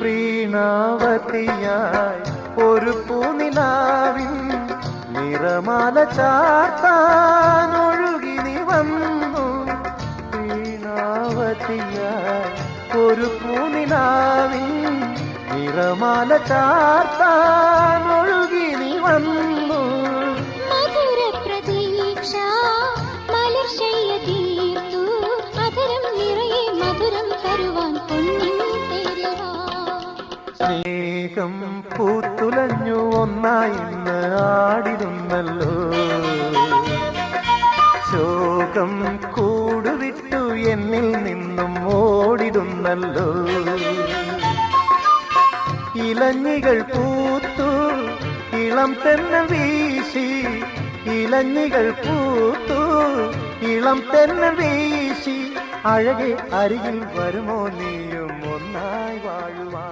പ്രീണാവതിയായി ഒരു പൂനിലാവിൻ നിറമാല ചാർത്താൻ ഒഴുകി നീ വന്നു. പ്രീണാവതിയായി ഒരു പൂനിലാവിൻ നിറമാല ചാർത്താൻ ഒഴുകി നീ വന്നു. മധുര പ്രതീക്ഷ മലർശയ്യ തീർത്തു മധുരം നിറയെ മധുരം തരുവാൻ പൊന്നിൻ തേരിവാ. സ്നേഹം പൂത്തുലഞ്ഞു ഒന്നായിന്ന് ആടിരുന്നല്ലോ. ശോകം കൂടുവിട്ടു എന്നിൽ നിന്നും ഓടിടുന്നല്ലോ. ഇലഞ്ഞികൾ പൂത്തു ഇളം തെന്നൽ വീശി. ഇലഞ്ഞികൾ പൂത്തു ഇളം തെന്നൽ വീശി. അഴകെ അരികിൽ വരുമോ നീയും ഒന്നായി വാഴുവാൻ.